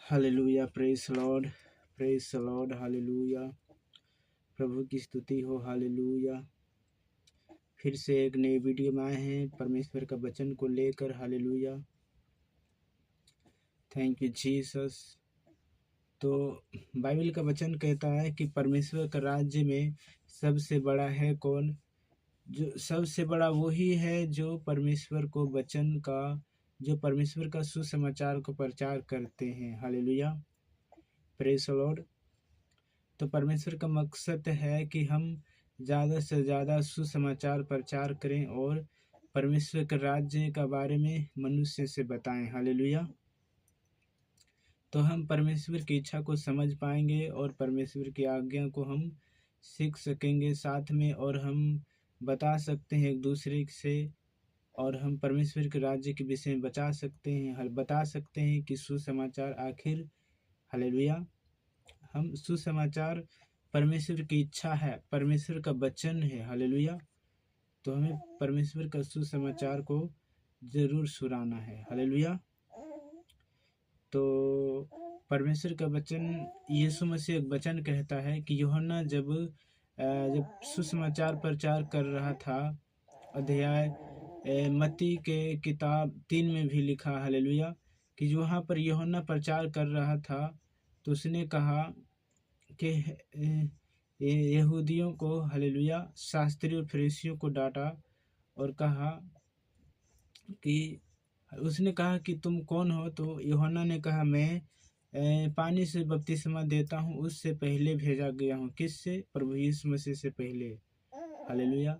Hallelujah, praise the Lord, hallelujah. प्रभु की स्तुति हो, हालेलुया। फिर से एक नई वीडियो में आए हैं परमेश्वर का वचन को लेकर, हालेलुया। Thank you Jesus. तो बाइबल का वचन कहता है कि परमेश्वर का राज्य में सबसे बड़ा है कौन? जो सबसे बड़ा वही है जो परमेश्वर को वचन का, जो परमेश्वर का सुसमाचार को प्रचार करते हैं, हालेलुया, प्रेज द लॉर्ड। तो परमेश्वर का मकसद है कि हम ज़्यादा से ज़्यादा सुसमाचार प्रचार करें और परमेश्वर के राज्य का बारे में मनुष्य से बताएं, हालेलुया। तो हम परमेश्वर की इच्छा को समझ पाएंगे और परमेश्वर की आज्ञा को हम सीख सकेंगे साथ में, और हम बता सकते हैं एक दूसरे से, और हम परमेश्वर के राज्य के विषय में बता सकते हैं कि सुसमाचार आखिर, हालेलुया। हम सुसमाचार परमेश्वर की इच्छा है, परमेश्वर का वचन है, हालेलुया। तो हमें परमेश्वर का सुसमाचार को जरूर सुनाना है, हालेलुया। तो परमेश्वर का वचन, यीशु मसीह एक वचन कहता है कि यूहन्ना जब सुसमाचार प्रचार कर रहा था, अध्याय मत्ती के किताब 3 में भी लिखा, हालेलुया, कि वहाँ पर यूहन्ना प्रचार कर रहा था तो उसने कहा कि यहूदियों को, हालेलुया, शास्त्री और फरीसियों को डांटा और कहा कि, उसने कहा कि तुम कौन हो? तो यूहन्ना ने कहा मैं पानी से बपतिस्मा देता हूँ, उससे पहले भेजा गया हूँ। किससे? प्रभु यीशु मसीह से पहले, हालेलुया।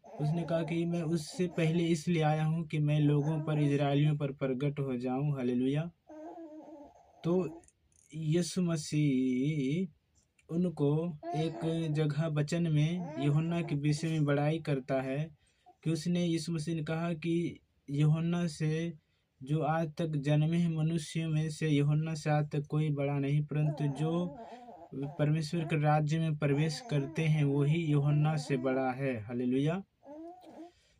उसने कहा कि मैं उससे पहले इसलिए आया हूँ कि मैं लोगों पर, इजरायलियों पर प्रकट हो जाऊँ, हालेलुया। तो यीशु मसीह उनको एक जगह वचन में यूहन्ना के विषय में बड़ाई करता है कि उसने, यीशु मसीह ने कहा कि यूहन्ना से, जो आज तक जन्मे हैं मनुष्यों में से, यूहन्ना से आज तक कोई बड़ा नहीं, परंतु जो परमेश्वर के राज्य में प्रवेश करते हैं वही यूहन्ना से बड़ा है, हालेलुया।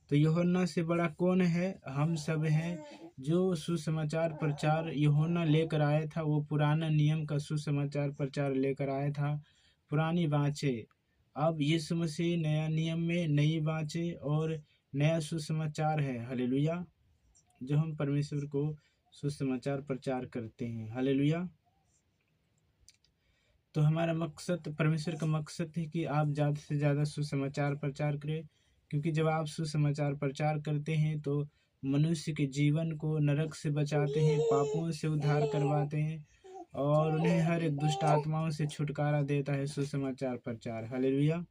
तो यूहन्ना से बड़ा कौन है? हम सब हैं। जो सुसमाचार प्रचार यूहन्ना लेकर आया था, वो पुराना नियम का सुसमाचार प्रचार लेकर आया था, पुरानी बातें। अब यीशु मसीह नया नियम में नई बातें और नया सुसमाचार है, हालेलुया, जो हम परमेश्वर को सुसमाचार प्रचार करते हैं, हालेलुया। तो हमारा मकसद, परमेश्वर का मकसद है कि आप ज़्यादा से ज़्यादा सुसमाचार प्रचार करें, क्योंकि जब आप सुसमाचार प्रचार करते हैं तो मनुष्य के जीवन को नरक से बचाते हैं, पापों से उद्धार करवाते हैं और उन्हें हर एक दुष्ट आत्माओं से छुटकारा देता है सुसमाचार प्रचार, हालेलुया।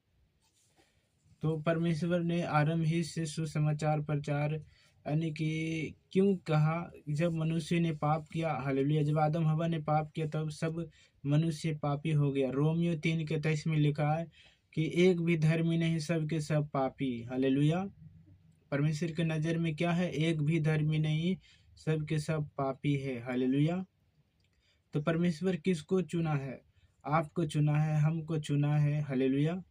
तो परमेश्वर ने आरंभ ही से सुसमाचार प्रचार, यानी कि क्यों कहा, जब मनुष्य ने पाप किया, हालेलुया, जब आदम हवा ने पाप किया तब सब मनुष्य पापी हो गया। रोमियो 3:23 में लिखा है कि एक भी धर्मी नहीं, सब के सब पापी, हालेलुया। परमेश्वर के नज़र में क्या है? एक भी धर्मी नहीं, सब के सब पापी है, हालेलुया। तो परमेश्वर किसको चुना है? आपको चुना है, हमको चुना है, हालेलुया।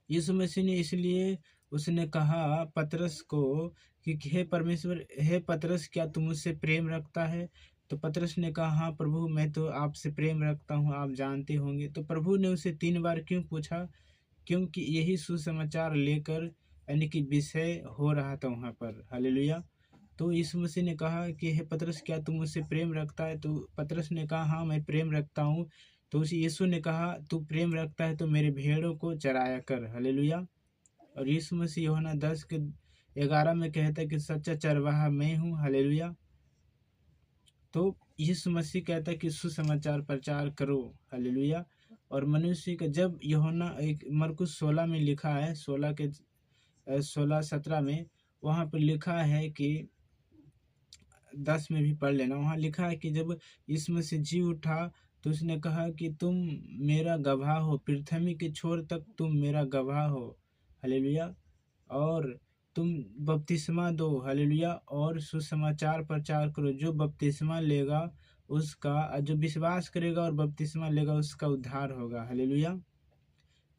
यीशु मसीह ने, इसलिए उसने कहा पतरस को कि हे परमेश्वर, हे पतरस, क्या तू मुझसे प्रेम रखता है? तो पतरस ने कहा हाँ प्रभु, मैं तो आपसे प्रेम रखता हूँ, आप जानते होंगे। तो प्रभु ने उसे 3 बार क्यों पूछा? क्योंकि यही सुसमाचार लेकर, यानी कि विषय हो रहा था वहाँ पर, हालेलुया। तो यीशु मसीह ने कहा कि हे पतरस, क्या तू मुझसे प्रेम रखता है? तो पतरस ने कहा हाँ मैं प्रेम रखता हूँ। तो उसे यीशु ने कहा तू प्रेम रखता है तो मेरे भेड़ों को चराया कर, हालेलुया। और यीशु मसीह यूहन्ना 10:11 में कहता है कि सच्चा चरवाहा मैं हूँ, हालेलुया। तो यीशु मसीह कहता है कि सुसमाचार प्रचार करो, हालेलुया। और मनुष्य का, जब यूहन्ना, एक मरकुस 16 में लिखा है, 16:17 में, वहाँ पर लिखा है कि 10 में भी पढ़ लेना, वहाँ लिखा है कि जब यीशु मसीह जी उठा तो उसने कहा कि तुम मेरा गवाह हो, पृथ्वी के छोर तक तुम मेरा गवाह हो, हालेलुया। और तुम बपतिस्मा दो, हालेलुया, और सुसमाचार प्रचार करो। जो बपतिस्मा लेगा उसका, जो विश्वास करेगा और बपतिस्मा लेगा उसका उद्धार होगा, हालेलुया।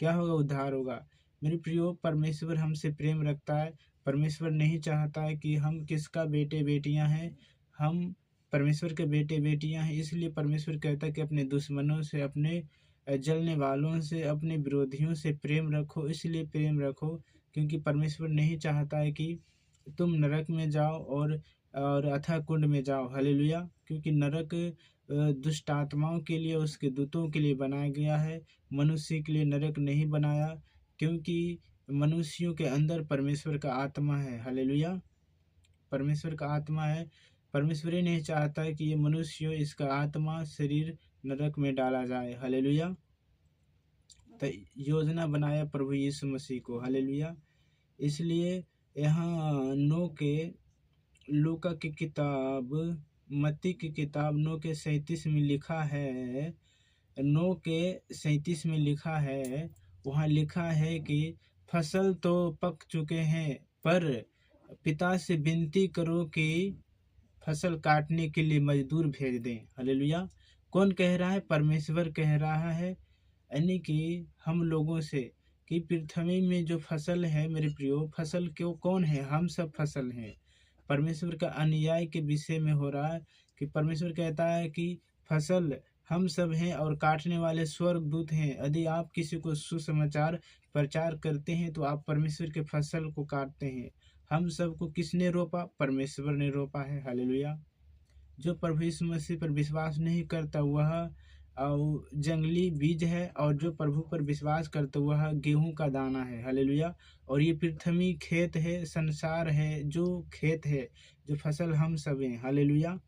क्या होगा? उद्धार होगा। मेरे प्रियो, परमेश्वर हमसे प्रेम रखता है। परमेश्वर नहीं चाहता है कि हम किसका बेटे बेटियां हैं, हम परमेश्वर के बेटे बेटियां हैं, इसलिए परमेश्वर कहता है कि अपने दुश्मनों से, अपने जलने वालों से, अपने विरोधियों से प्रेम रखो। इसलिए प्रेम रखो क्योंकि परमेश्वर नहीं चाहता है कि तुम नरक में जाओ और अथाह कुंड में जाओ। हालेलुया। क्योंकि नरक दुष्ट आत्माओं के लिए, उसके दूतों के लिए बनाया गया है, मनुष्य के लिए नरक नहीं बनाया, क्योंकि मनुष्यों के अंदर परमेश्वर का आत्मा है। हालेलुया। परमेश्वर का आत्मा है। परमेश्वर ही नहीं चाहता है कि ये मनुष्य, इसका आत्मा, शरीर नरक में डाला जाए। हालेलुया। तो योजना बनाया प्रभु यीशु मसीह को। हालेलुया। इसलिए यहाँ लूका की किताब, मत्ती की किताब 9 के 37 में लिखा है, 9 के 37 में लिखा है, वहाँ लिखा है कि फसल तो पक चुके हैं, पर पिता से विनती करो कि फसल काटने के लिए मजदूर भेज दें। हालेलुया। कौन कह रहा है? परमेश्वर कह रहा है, यानी कि हम लोगों से, कि पृथ्वी में जो फसल है मेरे प्रियो, फसल क्यों कौन है? हम सब फसल हैं। परमेश्वर का अन्याय के विषय में हो रहा है कि परमेश्वर कहता है कि फसल हम सब हैं और काटने वाले स्वर्गदूत हैं। यदि आप किसी को सुसमाचार प्रचार करते हैं तो आप परमेश्वर के फसल को काटते हैं। हम सबको किसने रोपा? परमेश्वर ने रोपा है। हालेलुया। जो प्रभु यीशु मसीह पर विश्वास नहीं करता वह और जंगली बीज है, और जो प्रभु पर विश्वास करता वह गेहूं का दाना है। हालेलुया। और ये पृथ्वी खेत है, संसार है, जो खेत है, जो फसल हम सब हैं। हालेलुया।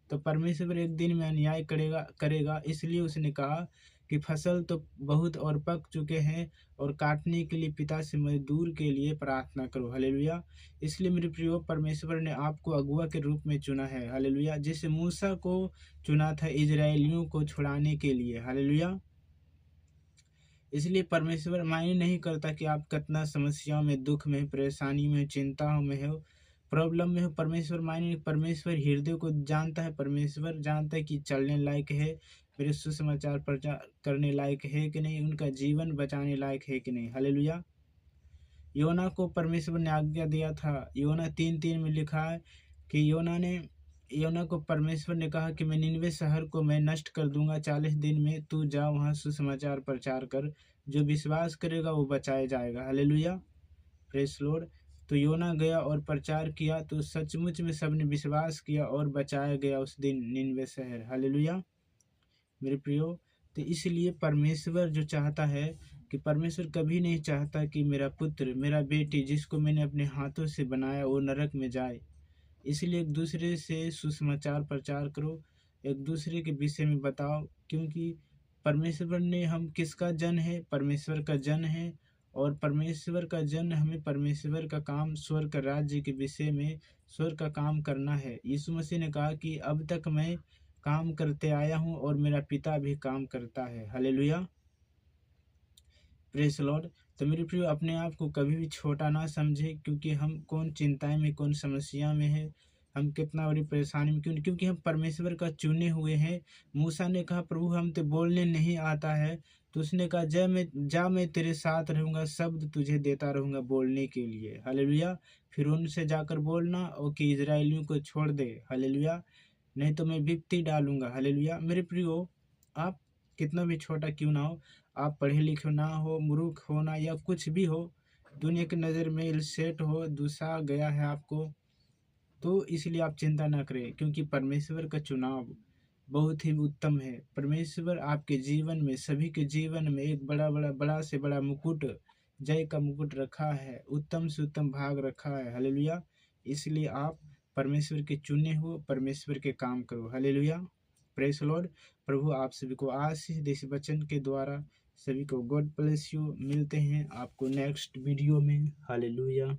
तो परमेश्वर एक दिन में अन्याय करेगा। इसलिए उसने कहा कि फसल तो बहुत और पक चुके हैं, और काटने के लिए पिता से मजदूर के लिए प्रार्थना करो। हालेलुया। इसलिए मेरे प्रियो, परमेश्वर ने आपको अगुआ के रूप में चुना है। हालेलुया। जैसे मूसा को चुना था इजरायलियों को छुड़ाने के लिए। हालेलुया। इसलिए परमेश्वर मायने नहीं करता कि आप कितना समस्याओं में, दुख में, परेशानी में, चिंताओं में हो, प्रॉब्लम में हो। परमेश्वर हृदय को जानता है। परमेश्वर जानता है कि चलने लायक है, मेरे सुसमाचार प्रचार करने लायक है कि नहीं, उनका जीवन बचाने लायक है कि नहीं। हालेलुया। योना को परमेश्वर ने आज्ञा दिया था। योना 3:3 में लिखा है कि योना को परमेश्वर ने कहा कि मैं निनवे शहर को मैं नष्ट कर दूंगा 40 दिन में, तू जा वहां सुसमाचार प्रचार कर, जो विश्वास करेगा वो बचाया जाएगा। हालेलुया। Praise Lord. तो योना गया और प्रचार किया, तो सचमुच में सबने विश्वास किया और बचाया गया उस दिन निनवे शहर। हालेलुया। मेरे प्रियो, तो इसलिए परमेश्वर जो चाहता है कि परमेश्वर कभी नहीं चाहता कि मेरा पुत्र, मेरा बेटी, जिसको मैंने अपने हाथों से बनाया, वो नरक में जाए। इसलिए एक दूसरे से सुसमाचार प्रचार करो, एक दूसरे के विषय में बताओ, क्योंकि परमेश्वर ने, हम किसका जन है? परमेश्वर का जन है। और परमेश्वर का जन, हमें परमेश्वर का काम, स्वर्ग का राज्य के विषय में स्वर्ग का काम करना है। यीशु मसीह ने कहा कि अब तक मैं काम करते आया हूँ और मेरा पिता भी काम करता है। हालेलुया। Praise Lord. तो मेरे प्रियो, अपने आप को कभी भी छोटा ना समझे, क्योंकि हम कौन चिंताएं में, कौन समस्या में है, हम कितना बड़ी परेशानी में, क्योंकि हम परमेश्वर का चुने हुए हैं। मूसा ने कहा, प्रभु हम तो बोलने नहीं आता है, तो उसने कहा, मैं तेरे साथ रहूंगा, शब्द तुझे देता रहूंगा बोलने के लिए। हालेलुया। फिर उनसे जाकर बोलना और कि इजरायलियों को छोड़ दे। हालेलुया। नहीं तो मैं विपत्ति डालूंगा। हालेलुया। मेरे प्रियो, आप कितना भी छोटा क्यों ना हो, आप पढ़े लिखे ना हो, मूर्ख हो ना, या कुछ भी हो, दुनिया की नज़र में इलसेट हो, दूसरा गया है आपको, तो इसलिए आप चिंता ना करें, क्योंकि परमेश्वर का चुनाव बहुत ही उत्तम है। परमेश्वर आपके जीवन में, सभी के जीवन में एक बड़ा से बड़ा मुकुट, जय का मुकुट रखा है, उत्तम से उत्तम भाग रखा है। हालेलुया। इसलिए आप परमेश्वर के चुने हो, परमेश्वर के काम करो। हालेलुया। Praise Lord. प्रभु आप सभी को आशीष दे इस वचन के द्वारा। सभी को गॉड ब्लेस यू। मिलते हैं आपको नेक्स्ट वीडियो में। हालेलुया।